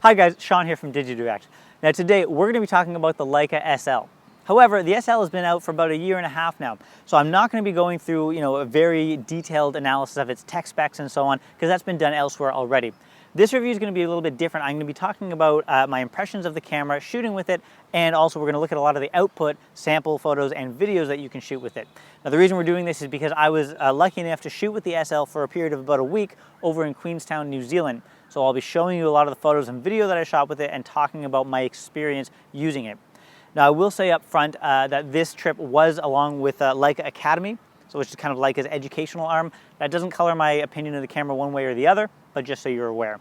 Hi guys, Sean here from DigiDirect. Now today we're going to be talking about the Leica SL. However, the SL has been out for about a year and a half now, so I'm not going to be going through a very detailed analysis of its tech specs and so on, because that's been done elsewhere already. This review is going to be a little bit different. I'm going to be talking about my impressions of the camera, shooting with it, and also we're going to look at a lot of the output, sample photos, and videos that you can shoot with it. Now the reason we're doing this is because I was lucky enough to shoot with the SL for a period of about a week over in Queenstown, New Zealand. So I'll be showing you a lot of the photos and video that I shot with it and talking about my experience using it. Now I will say up front that this trip was along with Leica Academy, so which is kind of Leica's educational arm. That doesn't color my opinion of the camera one way or the other, but just so you're aware.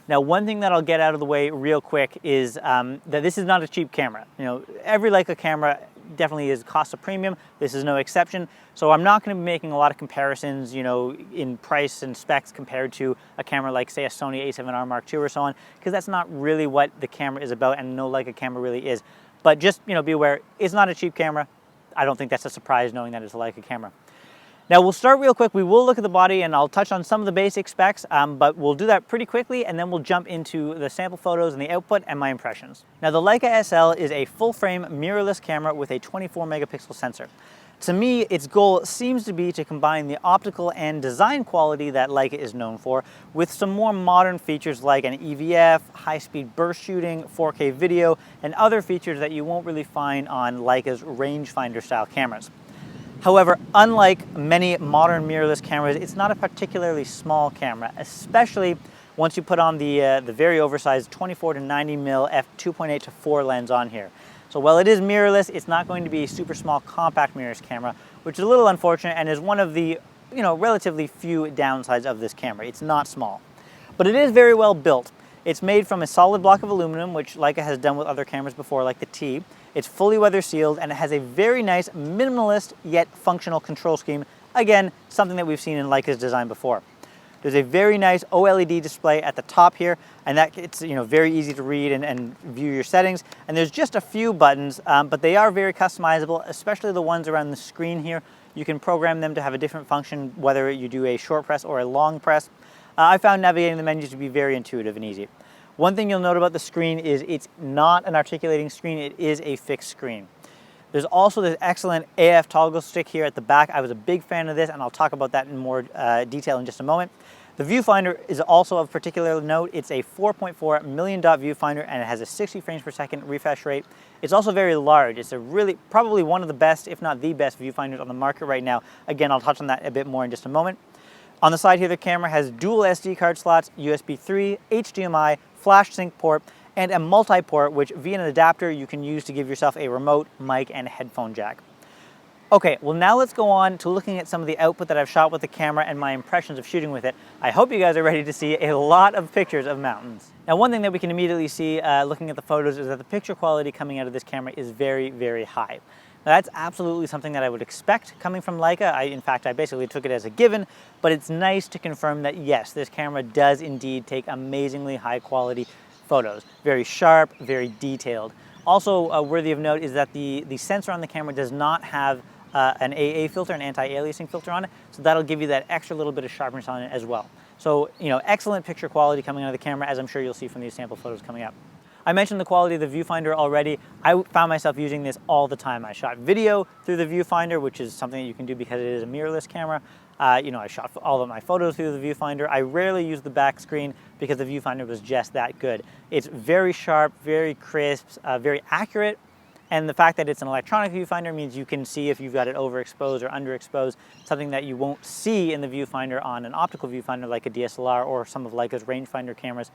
Now one thing that I'll get out of the way real quick is that this is not a cheap camera. Every Leica camera definitely is cost a premium. This is no exception. So I'm not going to be making a lot of comparisons, in price and specs compared to a camera like, say, a Sony a7R Mark II or so on, because that's not really what the camera is about, and no Leica camera really is. But just, be aware, it's not a cheap camera. I don't think that's a surprise knowing that it's a Leica camera. Now we'll start real quick. We will look at the body and I'll touch on some of the basic specs, but we'll do that pretty quickly, and then we'll jump into the sample photos and the output and my impressions. Now the Leica SL is a full frame mirrorless camera with a 24 megapixel sensor. To me, its goal seems to be to combine the optical and design quality that Leica is known for with some more modern features like an EVF, high-speed burst shooting, 4K video, and other features that you won't really find on Leica's rangefinder style cameras. However, unlike many modern mirrorless cameras, it's not a particularly small camera, especially once you put on the very oversized 24 to 90mm f2.8 to 4 lens on here. So while it is mirrorless, it's not going to be a super small compact mirrorless camera, which is a little unfortunate and is one of the relatively few downsides of this camera. It's not small, but it is very well built. It's made from a solid block of aluminum, which Leica has done with other cameras before, like the T. It's fully weather sealed, and it has a very nice minimalist yet functional control scheme. Again, something that we've seen in Leica's design before. There's a very nice OLED display at the top here, and that it's very easy to read and view your settings. And there's just a few buttons, but they are very customizable, especially the ones around the screen here. You can program them to have a different function, whether you do a short press or a long press. I found navigating the menus to be very intuitive and easy. One thing you'll note about the screen is it's not an articulating screen, it is a fixed screen. There's also this excellent AF toggle stick here at the back. I was a big fan of this, and I'll talk about that in more detail in just a moment. The viewfinder is also of particular note. It's a 4.4 million dot viewfinder, and it has a 60 frames per second refresh rate. It's also very large. It's probably one of the best, if not the best, viewfinders on the market right now. Again, I'll touch on that a bit more in just a moment. On the side here, the camera has dual SD card slots, USB 3, HDMI, flash sync port, and a multi-port, which via an adapter you can use to give yourself a remote, mic, and headphone jack. Okay, well now let's go on to looking at some of the output that I've shot with the camera and my impressions of shooting with it. I hope you guys are ready to see a lot of pictures of mountains. Now one thing that we can immediately see looking at the photos is that the picture quality coming out of this camera is very, very high. Now that's absolutely something that I would expect coming from Leica. In fact, I basically took it as a given, but it's nice to confirm that yes, this camera does indeed take amazingly high quality photos. Very sharp, very detailed. Also worthy of note is that the sensor on the camera does not have an AA filter, an anti-aliasing filter on it, so that'll give you that extra little bit of sharpness on it as well. So, excellent picture quality coming out of the camera, as I'm sure you'll see from these sample photos coming up. I mentioned the quality of the viewfinder already. I found myself using this all the time. I shot video through the viewfinder, which is something that you can do because it is a mirrorless camera. I shot all of my photos through the viewfinder. I rarely use the back screen because the viewfinder was just that good. It's very sharp, very crisp, very accurate. And the fact that it's an electronic viewfinder means you can see if you've got it overexposed or underexposed, something that you won't see in the viewfinder on an optical viewfinder like a DSLR or some of Leica's rangefinder cameras.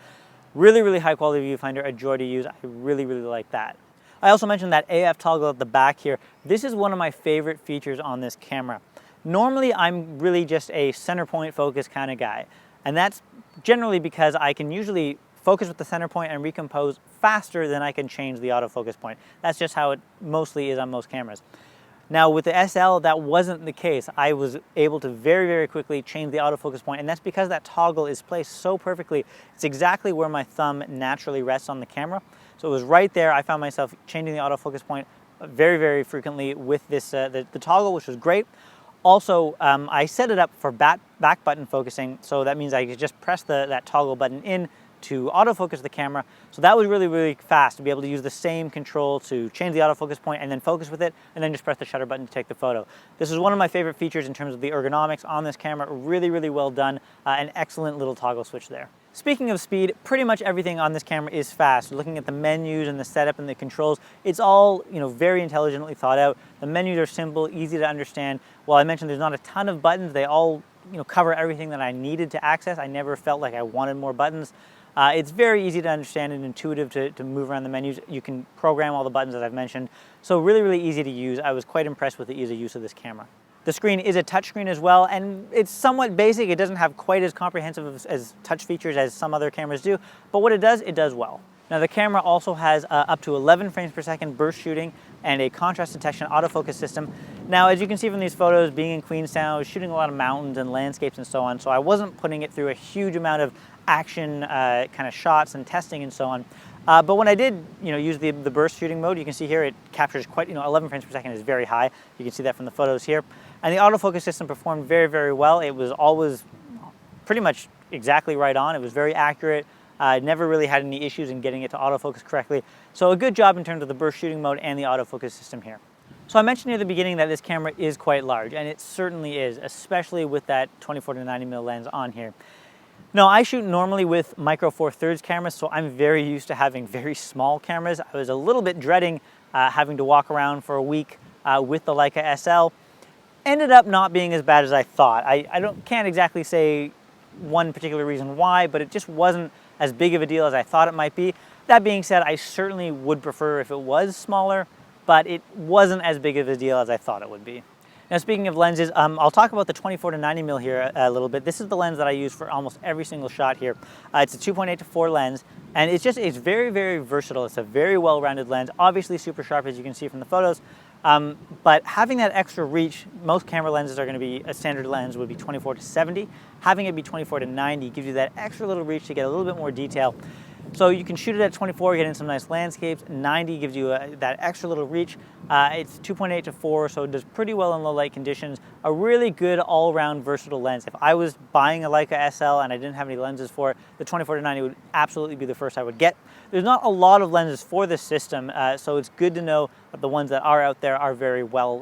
Really, really high quality viewfinder, a joy to use. I really, really like that. I also mentioned that AF toggle at the back here. This is one of my favorite features on this camera. Normally, I'm really just a center point focus kind of guy. And that's generally because I can usually focus with the center point and recompose faster than I can change the autofocus point. That's just how it mostly is on most cameras. Now with the SL, that wasn't the case. I was able to very, very quickly change the autofocus point, and that's because that toggle is placed so perfectly. It's exactly where my thumb naturally rests on the camera. So it was right there. I found myself changing the autofocus point very, very frequently with this the toggle, which was great. Also, I set it up for back button focusing, so that means I could just press that toggle button in to autofocus the camera. So that was really, really fast to be able to use the same control to change the autofocus point and then focus with it, and then just press the shutter button to take the photo. This is one of my favorite features in terms of the ergonomics on this camera. Really, really well done. An excellent little toggle switch there. Speaking of speed, pretty much everything on this camera is fast. Looking at the menus and the setup and the controls, it's all, very intelligently thought out. The menus are simple, easy to understand. While I mentioned there's not a ton of buttons, they all cover everything that I needed to access. I never felt like I wanted more buttons. It's very easy to understand and intuitive to move around the menus. You can program all the buttons that I've mentioned. So really, really easy to use. I was quite impressed with the ease of use of this camera. The screen is a touchscreen as well, and it's somewhat basic. It doesn't have quite as comprehensive as touch features as some other cameras do, but what it does well. Now the camera also has up to 11 frames per second burst shooting and a contrast detection autofocus system. Now, as you can see from these photos, being in Queenstown, I was shooting a lot of mountains and landscapes and so on, so I wasn't putting it through a huge amount of action kind of shots and testing and so on. But when I did, use the burst shooting mode, you can see here it captures quite, 11 frames per second is very high. You can see that from the photos here. And the autofocus system performed very, very well. It was always pretty much exactly right on. It was very accurate. Never really had any issues in getting it to autofocus correctly. So a good job in terms of the burst shooting mode and the autofocus system here. So I mentioned near the beginning that this camera is quite large, and it certainly is, especially with that 24-90mm lens on here. No, I shoot normally with micro four thirds cameras, so I'm very used to having very small cameras. I was a little bit dreading having to walk around for a week with the Leica SL. Ended up not being as bad as I thought. I can't exactly say one particular reason why, but it just wasn't as big of a deal as I thought it might be. That being said, I certainly would prefer if it was smaller, but it wasn't as big of a deal as I thought it would be. Now, speaking of lenses, I'll talk about the 24-90mm here a little bit. This is the lens that I use for almost every single shot here. It's a 2.8-4 lens, and it's very, very versatile. It's a very well-rounded lens, obviously super sharp, as you can see from the photos. But having that extra reach, most camera lenses are going to be, a standard lens would be 24-70. Having it be 24-90 gives you that extra little reach to get a little bit more detail. So you can shoot it at 24, get in some nice landscapes. 90 gives you that extra little reach. It's 2.8-4, so it does pretty well in low light conditions. A really good all-around versatile lens. If I was buying a Leica SL and I didn't have any lenses for it, the 24-90 would absolutely be the first I would get. There's not a lot of lenses for this system, so it's good to know that the ones that are out there are very well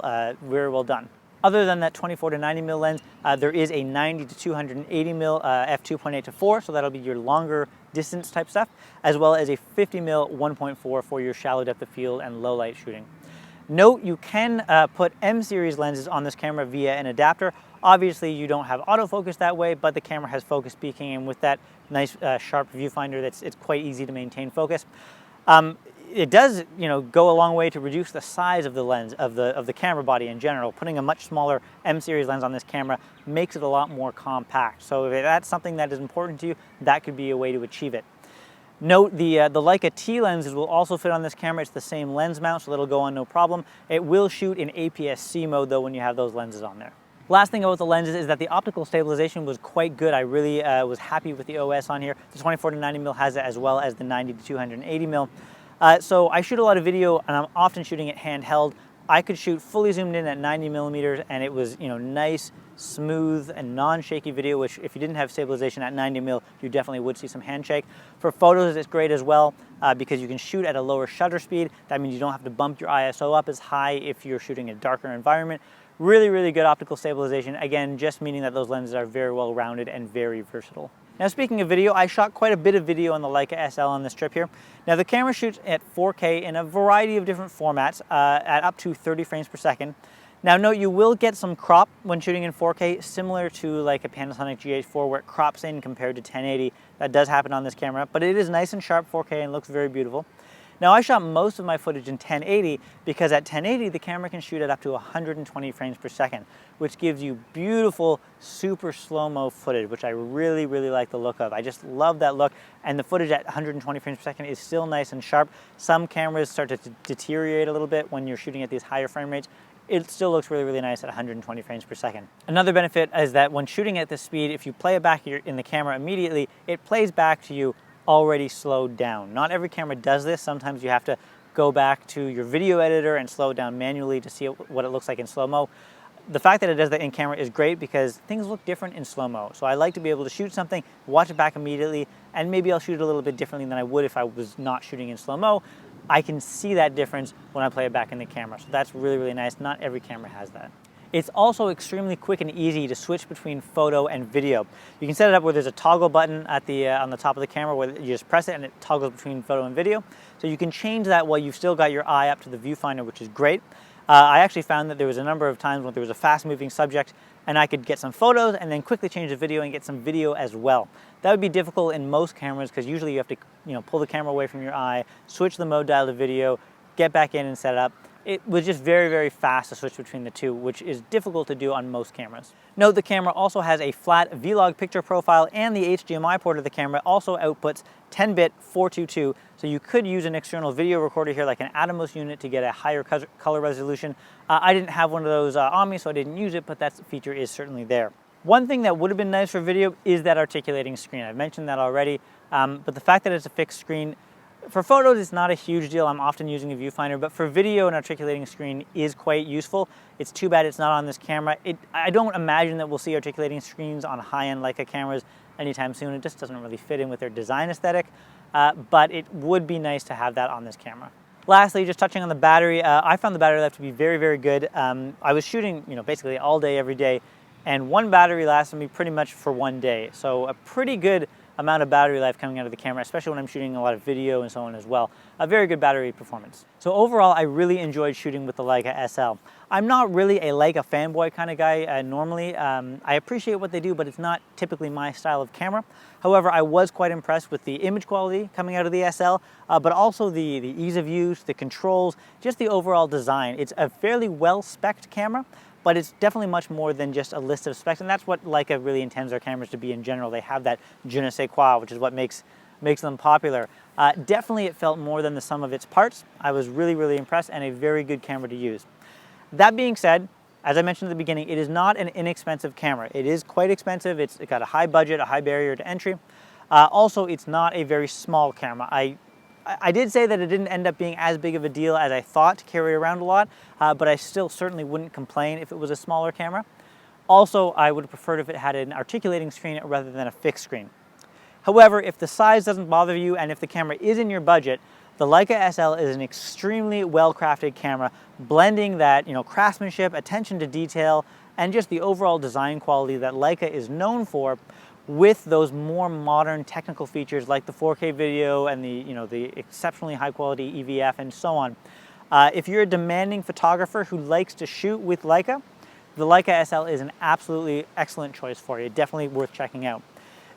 done. Other than that 24-90mm lens, there is a 90-280mm f2.8-4, so that'll be your longer distance type stuff, as well as a 50mm 1.4 for your shallow depth of field and low light shooting. Note, you can put M-series lenses on this camera via an adapter. Obviously, you don't have autofocus that way, but the camera has focus peaking, and with that nice sharp viewfinder, it's quite easy to maintain focus. It does, go a long way to reduce the size of the lens of the camera body in general. Putting a much smaller M-series lens on this camera makes it a lot more compact. So if that's something that is important to you, that could be a way to achieve it. Note the Leica T lenses will also fit on this camera. It's the same lens mount, so it'll go on no problem. It will shoot in APS-C mode though when you have those lenses on there. Last thing about the lenses is that the optical stabilization was quite good. I really was happy with the OS on here. The 24-90mm has it, as well as the 90-280mm. So I shoot a lot of video, and I'm often shooting it handheld. I could shoot fully zoomed in at 90mm, and it was, nice, smooth, and non-shaky video, which if you didn't have stabilization at 90mm, you definitely would see some handshake. For photos, it's great as well, because you can shoot at a lower shutter speed. That means you don't have to bump your ISO up as high if you're shooting in a darker environment. Really, really good optical stabilization. Again, just meaning that those lenses are very well rounded and very versatile. Now, speaking of video, I shot quite a bit of video on the Leica SL on this trip here. Now, the camera shoots at 4K in a variety of different formats at up to 30 frames per second. Now, note, you will get some crop when shooting in 4K, similar to like a Panasonic GH4 where it crops in compared to 1080. That does happen on this camera, but it is nice and sharp 4K and looks very beautiful. Now, I shot most of my footage in 1080 because at 1080, the camera can shoot at up to 120 frames per second, which gives you beautiful, super slow-mo footage, which I really, really like the look of. I just love that look, and the footage at 120 frames per second is still nice and sharp. Some cameras start to deteriorate a little bit when you're shooting at these higher frame rates. It still looks really, really nice at 120 frames per second. Another benefit is that when shooting at this speed, if you play it back in the camera immediately, it plays back to you already slowed down. Not every camera does this. Sometimes you have to go back to your video editor and slow it down manually to see what it looks like in slow-mo. The fact that it does that in camera is great because things look different in slow-mo. So I like to be able to shoot something, watch it back immediately, and maybe I'll shoot it a little bit differently than I would if I was not shooting in slow-mo. I can see that difference when I play it back in the camera. So that's really, really nice. Not every camera has that. It's also extremely quick and easy to switch between photo and video. You can set it up where there's a toggle button at the on the top of the camera where you just press it and it toggles between photo and video. So you can change that while you've still got your eye up to the viewfinder, which is great. I actually found that there was a number of times when there was a fast-moving subject and I could get some photos and then quickly change the video and get some video as well. That would be difficult in most cameras because usually you have to, pull the camera away from your eye, switch the mode dial to video, get back in and set it up. It was just very, very fast to switch between the two, which is difficult to do on most cameras. Note the camera also has a flat Vlog picture profile, and the HDMI port of the camera also outputs 10-bit 422, so you could use an external video recorder here like an Atomos unit to get a higher color resolution. I didn't have one of those on me, so I didn't use it, but that feature is certainly there. One thing that would have been nice for video is that articulating screen. I've mentioned that already, but the fact that it's a fixed screen, for photos, it's not a huge deal. I'm often using a viewfinder, but for video, an articulating screen is quite useful. It's too bad it's not on this camera. I don't imagine that we'll see articulating screens on high-end Leica cameras anytime soon. It just doesn't really fit in with their design aesthetic, but it would be nice to have that on this camera. Lastly, just touching on the battery, I found the battery life to be very, very good. I was shooting, basically all day, every day, and one battery lasted me pretty much for one day. So a pretty good amount of battery life coming out of the camera, especially when I'm shooting a lot of video and so on as well. A very good battery performance. So overall, I really enjoyed shooting with the Leica SL. I'm not really a Leica fanboy kind of guy normally. I appreciate what they do, but it's not typically my style of camera. However, I was quite impressed with the image quality coming out of the SL, but also the ease of use, the controls, just the overall design. It's a fairly well-spec'd camera, but it's definitely much more than just a list of specs, and that's what Leica really intends their cameras to be in general. They have that je ne sais quoi, which is what makes them popular. Definitely it felt more than the sum of its parts. I was really, really impressed, and a very good camera to use. That being said, as I mentioned at the beginning, it is not an inexpensive camera. It is quite expensive. It's got a high budget, a high barrier to entry. Also, it's not a very small camera. I did say that it didn't end up being as big of a deal as I thought to carry around a lot, but I still certainly wouldn't complain if it was a smaller camera. Also, I would have preferred if it had an articulating screen rather than a fixed screen. However, if the size doesn't bother you and if the camera is in your budget, the Leica SL is an extremely well-crafted camera, blending that craftsmanship, attention to detail, and just the overall design quality that Leica is known for, with those more modern technical features like the 4K video and the exceptionally high quality EVF and so on. If you're a demanding photographer who likes to shoot with Leica, the Leica SL is an absolutely excellent choice for you. Definitely worth checking out.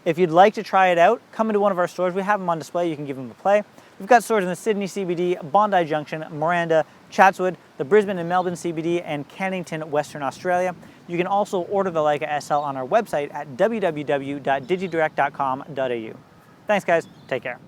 If you'd like to try it out, come into one of our stores. We have them on display. You can give them a play. We've got stores in the Sydney CBD, Bondi Junction, Miranda, Chatswood, the Brisbane and Melbourne CBD, and Cannington, Western Australia. You can also order the Leica SL on our website at www.digidirect.com.au. Thanks guys, take care.